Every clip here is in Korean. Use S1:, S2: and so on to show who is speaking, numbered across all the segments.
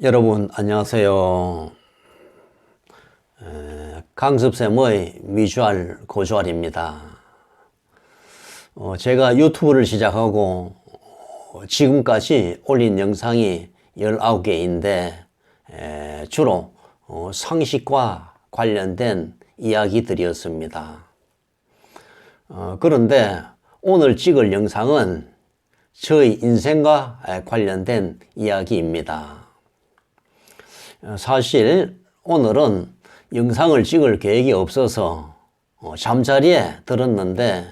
S1: 여러분 안녕하세요. 강습쌤의 미주알 고주알입니다. 제가 유튜브를 시작하고 지금까지 올린 영상이 19개인데 주로 상식과 관련된 이야기들이었습니다. 그런데 오늘 찍을 영상은 저의 인생과 관련된 이야기입니다. 사실 오늘은 영상을 찍을 계획이 없어서 잠자리에 들었는데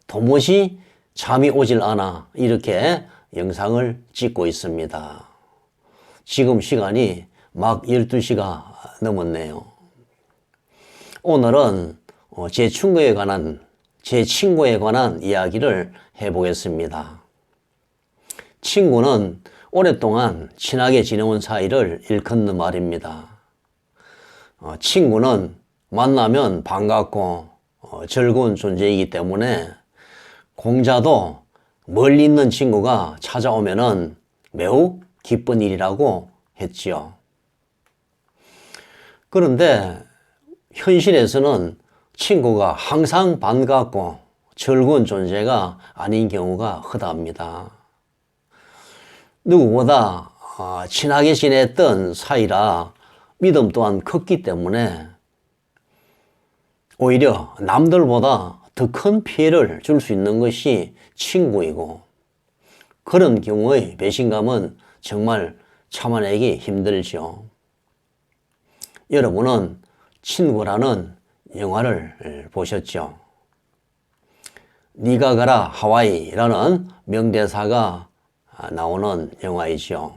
S1: 도무지 잠이 오질 않아 이렇게 영상을 찍고 있습니다. 지금 시간이 막 12시가 넘었네요. 오늘은 제 친구에 관한 이야기를 해보겠습니다. 친구는 오랫동안 친하게 지내온 사이를 일컫는 말입니다. 친구는 만나면 반갑고 즐거운 존재이기 때문에 공자도 멀리 있는 친구가 찾아오면은 매우 기쁜 일이라고 했지요. 그런데 현실에서는 친구가 항상 반갑고 즐거운 존재가 아닌 경우가 허다합니다. 누구보다 친하게 지냈던 사이라 믿음 또한 컸기 때문에 오히려 남들보다 더 큰 피해를 줄 수 있는 것이 친구이고, 그런 경우의 배신감은 정말 참아내기 힘들죠. 여러분은 친구라는 영화를 보셨죠? 네가 가라 하와이라는 명대사가 나오는 영화이죠.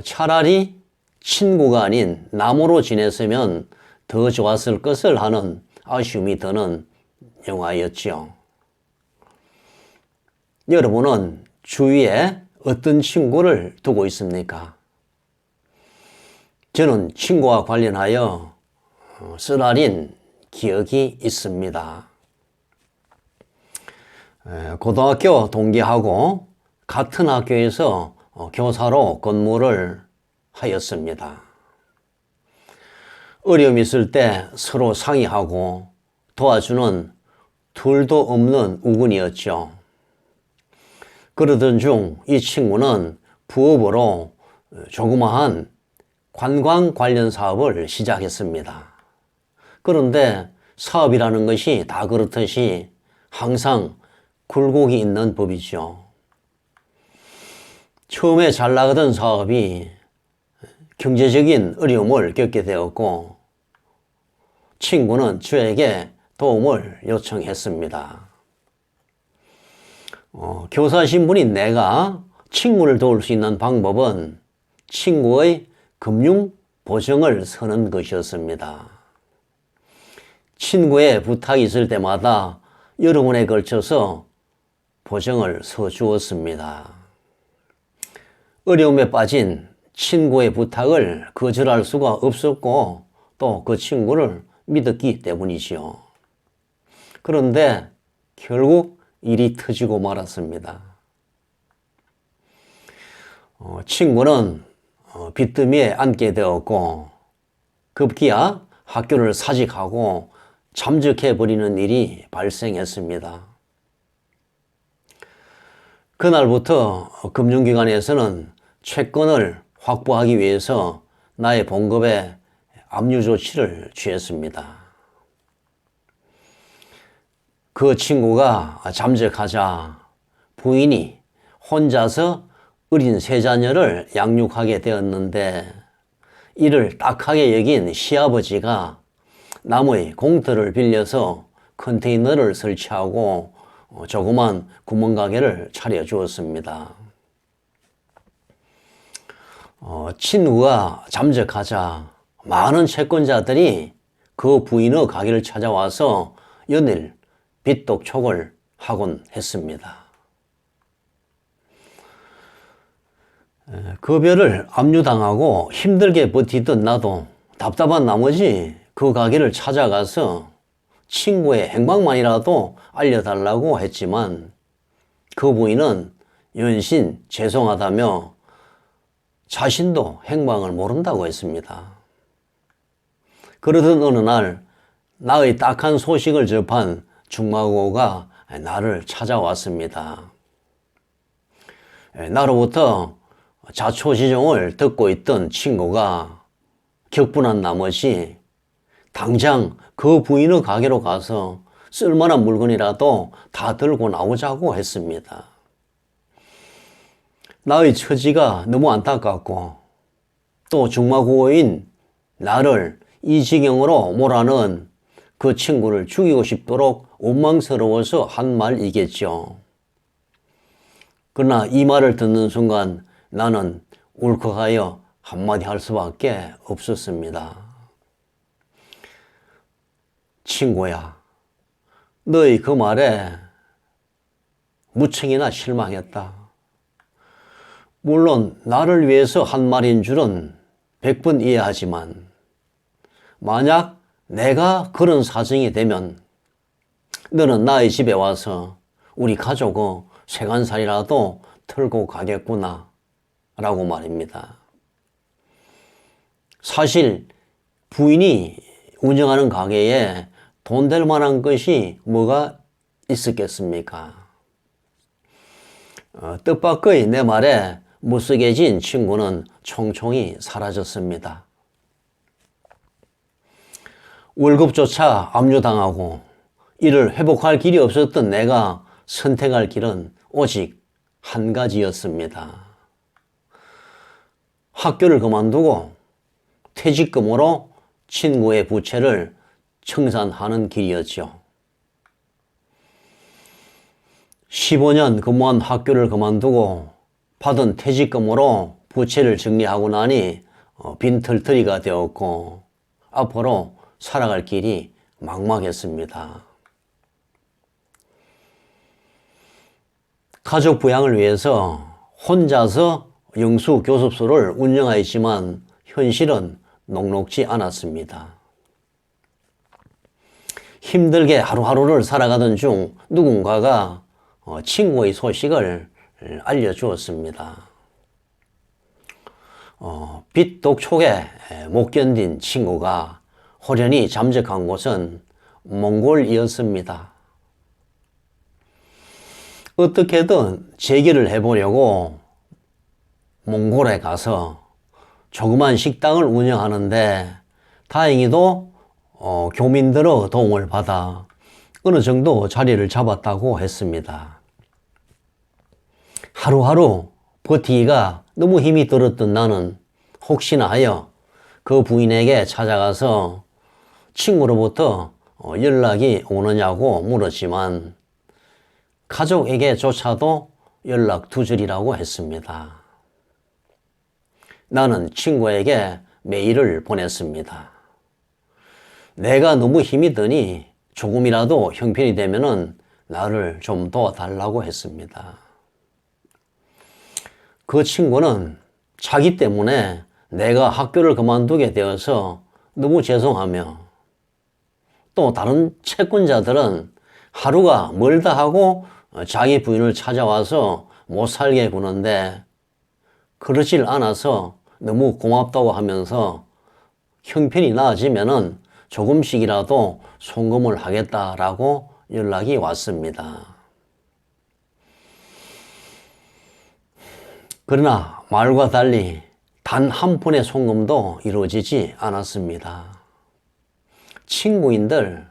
S1: 차라리 친구가 아닌 남으로 지냈으면 더 좋았을 것을 하는 아쉬움이 드는 영화였죠. 여러분은 주위에 어떤 친구를 두고 있습니까? 저는 친구와 관련하여 쓰라린 기억이 있습니다. 고등학교 동기하고 같은 학교에서 교사로 근무를 하였습니다. 어려움이 있을 때 서로 상의하고 도와주는 둘도 없는 우군이었죠. 그러던 중 이 친구는 부업으로 조그마한 관광 관련 사업을 시작했습니다. 그런데 사업이라는 것이 다 그렇듯이 항상 굴곡이 있는 법이죠. 처음에 잘 나가던 사업이 경제적인 어려움을 겪게 되었고, 친구는 저에게 도움을 요청했습니다. 교사 신분인 내가 친구를 도울 수 있는 방법은 친구의 금융 보증을 서는 것이었습니다. 친구의 부탁이 있을 때마다 여러 번에 걸쳐서 보증을 서주었습니다. 어려움에 빠진 친구의 부탁을 거절할 수가 없었고 또 그 친구를 믿었기 때문이지요. 그런데 결국 일이 터지고 말았습니다. 친구는 빚더미에 앉게 되었고 급기야 학교를 사직하고 잠적해버리는 일이 발생했습니다. 그날부터 금융기관에서는 채권을 확보하기 위해서 나의 봉급에 압류 조치를 취했습니다. 그 친구가 잠적하자 부인이 혼자서 어린 세 자녀를 양육하게 되었는데, 이를 딱하게 여긴 시아버지가 남의 공터를 빌려서 컨테이너를 설치하고 조그만 구멍가게를 차려주었습니다. 친구가 잠적하자 많은 채권자들이 그 부인의 가게를 찾아와서 연일 빚독촉을 하곤 했습니다. 급여를 압류당하고 힘들게 버티던 나도 답답한 나머지 그 가게를 찾아가서 친구의 행방만이라도 알려달라고 했지만 그 부인은 연신 죄송하다며 자신도 행방을 모른다고 했습니다. 그러던 어느 날 나의 딱한 소식을 접한 중마고가 나를 찾아왔습니다. 나로부터 자초지종을 듣고 있던 친구가 격분한 나머지 당장 그 부인의 가게로 가서 쓸만한 물건이라도 다 들고 나오자고 했습니다. 나의 처지가 너무 안타깝고 또 중마고인 나를 이 지경으로 몰아넣은 그 친구를 죽이고 싶도록 원망스러워서 한 말이겠죠. 그러나 이 말을 듣는 순간 나는 울컥하여 한마디 할 수밖에 없었습니다. 친구야, 너의 그 말에 무척이나 실망했다. 물론 나를 위해서 한 말인 줄은 100번 이해하지만 만약 내가 그런 사정이 되면 너는 나의 집에 와서 우리 가족의 세간살이라도 털고 가겠구나 라고 말입니다. 사실 부인이 운영하는 가게에 돈 될 만한 것이 뭐가 있었겠습니까? 뜻밖의 내 말에 무쓰개진 친구는 총총히 사라졌습니다. 월급조차 압류당하고 이를 회복할 길이 없었던 내가 선택할 길은 오직 한 가지였습니다. 학교를 그만두고 퇴직금으로 친구의 부채를 청산하는 길이었죠. 15년 근무한 학교를 그만두고 받은 퇴직금으로 부채를 정리하고 나니 빈털터리가 되었고 앞으로 살아갈 길이 막막했습니다. 가족 부양을 위해서 혼자서 영수교습소를 운영하였지만 현실은 녹록지 않았습니다. 힘들게 하루하루를 살아가던 중 누군가가 친구의 소식을 알려주었습니다. 빛 독촉에 못 견딘 친구가 호련히 잠적한 곳은 몽골이었습니다. 어떻게든 재기를 해보려고 몽골에 가서 조그만 식당을 운영하는데 다행히도 교민들의 도움을 받아 어느 정도 자리를 잡았다고 했습니다. 하루하루 버티기가 너무 힘이 들었던 나는 혹시나 하여 그 부인에게 찾아가서 친구로부터 연락이 오느냐고 물었지만 가족에게조차도 연락 두절이라고 했습니다. 나는 친구에게 메일을 보냈습니다. 내가 너무 힘이 드니 조금이라도 형편이 되면은 나를 좀 도와달라고 했습니다. 그 친구는 자기 때문에 내가 학교를 그만두게 되어서 너무 죄송하며 또 다른 채권자들은 하루가 멀다 하고 자기 부인을 찾아와서 못 살게 구는데 그러질 않아서 너무 고맙다고 하면서 형편이 나아지면은 조금씩이라도 송금을 하겠다라고 연락이 왔습니다. 그러나 말과 달리 단 한 푼의 송금도 이루어지지 않았습니다. 친구인들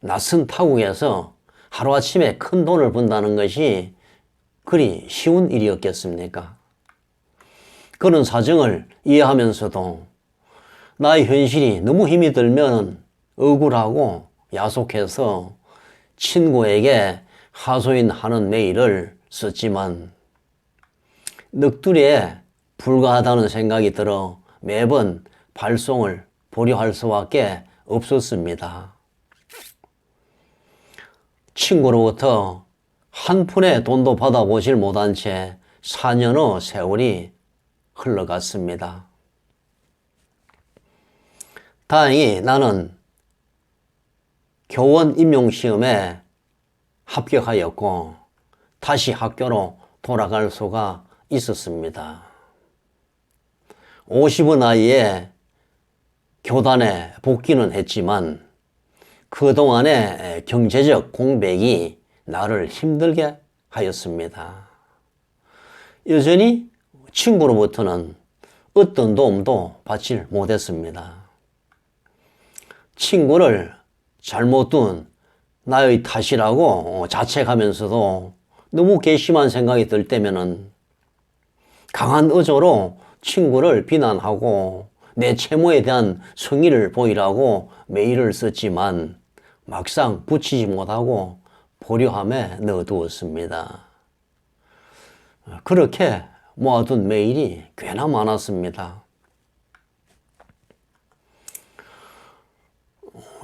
S1: 낯선 타국에서 하루아침에 큰 돈을 번다는 것이 그리 쉬운 일이었겠습니까? 그런 사정을 이해하면서도 나의 현실이 너무 힘이 들면 억울하고 야속해서 친구에게 하소연하는 메일을 썼지만 넋두리에 불과하다는 생각이 들어 매번 발송을 보류할 수밖에 없었습니다. 친구로부터 한 푼의 돈도 받아보질 못한 채 4년의 세월이 흘러갔습니다. 다행히 나는 교원 임용시험에 합격하였고 다시 학교로 돌아갈 수가 있었습니다. 50의 나이에 교단에 복귀는 했지만 그동안의 경제적 공백이 나를 힘들게 하였습니다. 여전히 친구로부터는 어떤 도움도 받지 못했습니다. 친구를 잘못 둔 나의 탓이라고 자책하면서도 너무 괘씸한 생각이 들 때면은 강한 의조로 친구를 비난하고 내 채무에 대한 성의를 보이라고 메일을 썼지만 막상 붙이지 못하고 보류함에 넣어두었습니다. 그렇게 모아둔 메일이 꽤나 많았습니다.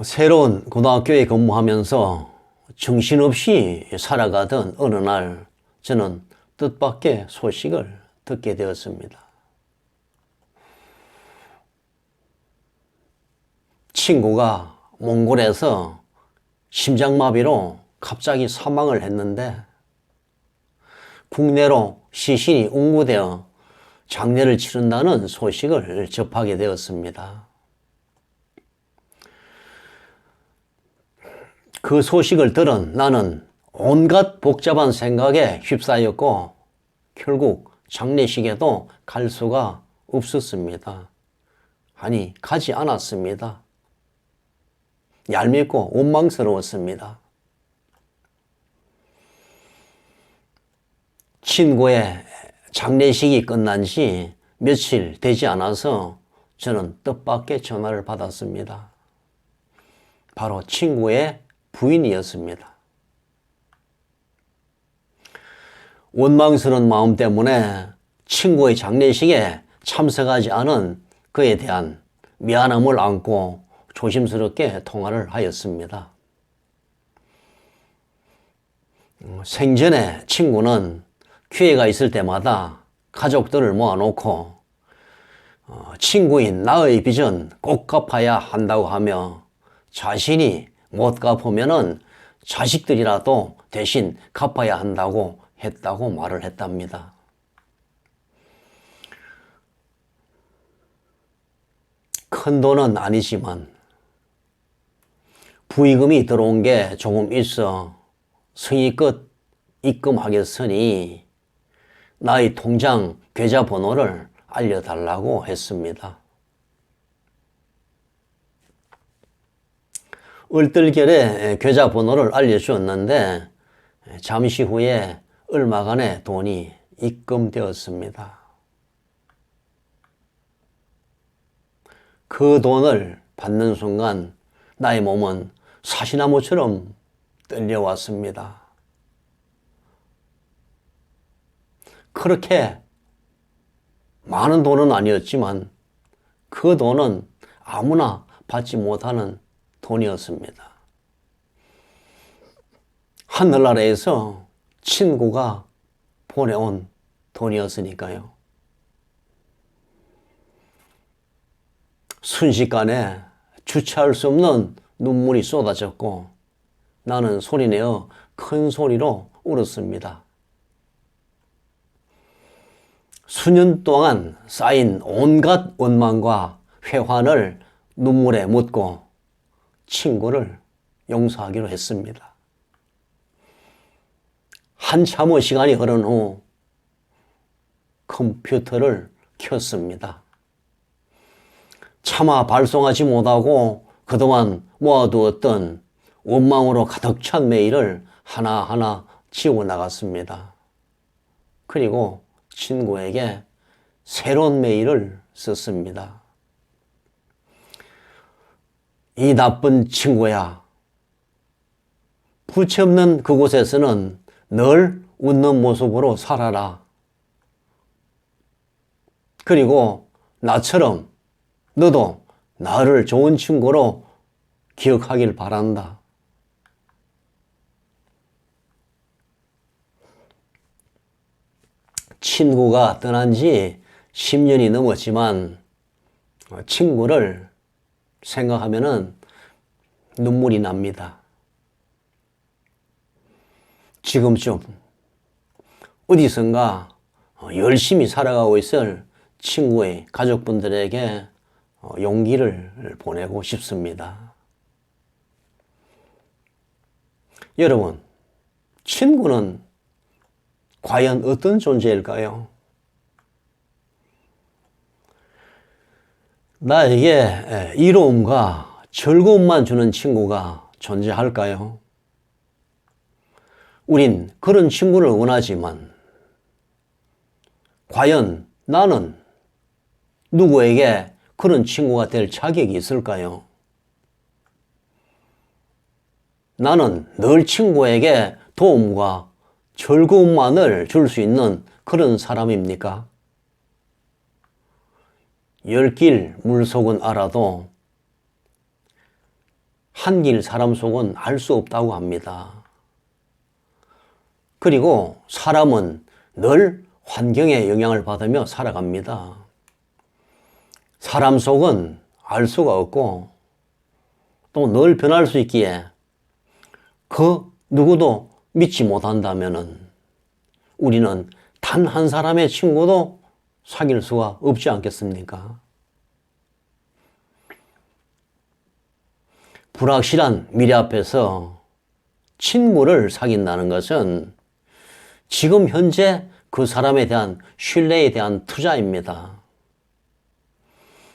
S1: 새로운 고등학교에 근무하면서 정신없이 살아가던 어느 날 저는 뜻밖의 소식을 듣게 되었습니다. 친구가 몽골에서 심장마비로 갑자기 사망을 했는데 국내로 시신이 운구되어 장례를 치른다는 소식을 접하게 되었습니다. 그 소식을 들은 나는 온갖 복잡한 생각에 휩싸였고 결국 장례식에도 갈 수가 없었습니다. 아니, 가지 않았습니다. 얄밉고 원망스러웠습니다. 친구의 장례식이 끝난 지 며칠 되지 않아서 저는 뜻밖의 전화를 받았습니다. 바로 친구의 부인이었습니다. 원망스러운 마음 때문에 친구의 장례식에 참석하지 않은 그에 대한 미안함을 안고 조심스럽게 통화를 하였습니다. 생전에 친구는 기회가 있을 때마다 가족들을 모아놓고 친구인 나의 빚은 꼭 갚아야 한다고 하며 자신이 못 갚으면은 자식들이라도 대신 갚아야 한다고 했다고 말을 했답니다. 큰 돈은 아니지만 부의금이 들어온 게 조금 있어 성의껏 입금하겠으니 나의 통장 계좌번호를 알려달라고 했습니다. 얼떨결에 계좌번호를 알려주었는데 잠시 후에 얼마간의 돈이 입금되었습니다. 그 돈을 받는 순간 나의 몸은 사시나무처럼 떨려왔습니다. 그렇게 많은 돈은 아니었지만 그 돈은 아무나 받지 못하는 돈이었습니다. 하늘나라에서 친구가 보내온 돈이었으니까요. 순식간에 주체할 수 없는 눈물이 쏟아졌고 나는 소리내어 큰 소리로 울었습니다. 수년 동안 쌓인 온갖 원망과 회환을 눈물에 묻고 친구를 용서하기로 했습니다. 한참의 시간이 흐른 후 컴퓨터를 켰습니다. 차마 발송하지 못하고 그동안 모아두었던 원망으로 가득 찬 메일을 하나하나 지워나갔습니다. 그리고 친구에게 새로운 메일을 썼습니다. 이 나쁜 친구야. 부채 없는 그곳에서는 늘 웃는 모습으로 살아라. 그리고 나처럼 너도 나를 좋은 친구로 기억하길 바란다. 친구가 떠난 지 10년이 넘었지만 친구를 생각하면은 눈물이 납니다. 지금쯤 어디선가 열심히 살아가고 있을 친구의 가족분들에게 용기를 보내고 싶습니다. 여러분, 친구는 과연 어떤 존재일까요? 나에게 이로움과 즐거움만 주는 친구가 존재할까요? 우린 그런 친구를 원하지만 과연 나는 누구에게 그런 친구가 될 자격이 있을까요? 나는 늘 친구에게 도움과 즐거움만을 줄 수 있는 그런 사람입니까? 열 길 물속은 알아도 한 길 사람 속은 알 수 없다고 합니다. 그리고 사람은 늘 환경에 영향을 받으며 살아갑니다. 사람 속은 알 수가 없고 또 늘 변할 수 있기에 그 누구도 믿지 못한다면 우리는 단 한 사람의 친구도 사귈 수가 없지 않겠습니까? 불확실한 미래 앞에서 친구를 사귄다는 것은 지금 현재 그 사람에 대한 신뢰에 대한 투자입니다.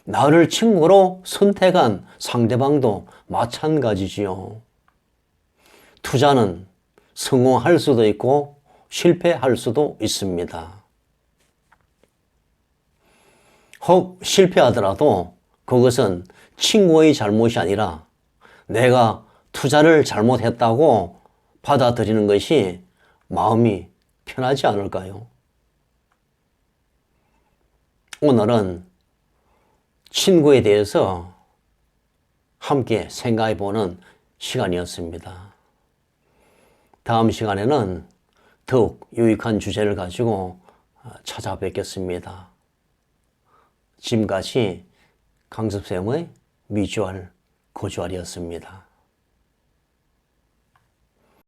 S1: 나를 친구로 선택한 상대방도 마찬가지지요. 투자는 성공할 수도 있고 실패할 수도 있습니다. 혹 실패하더라도 그것은 친구의 잘못이 아니라 내가 투자를 잘못했다고 받아들이는 것이 마음이 편하지 않을까요? 오늘은 친구에 대해서 함께 생각해 보는 시간이었습니다. 다음 시간에는 더욱 유익한 주제를 가지고 찾아뵙겠습니다. 지금까지 강습쌤의 미주알 고주알이었습니다.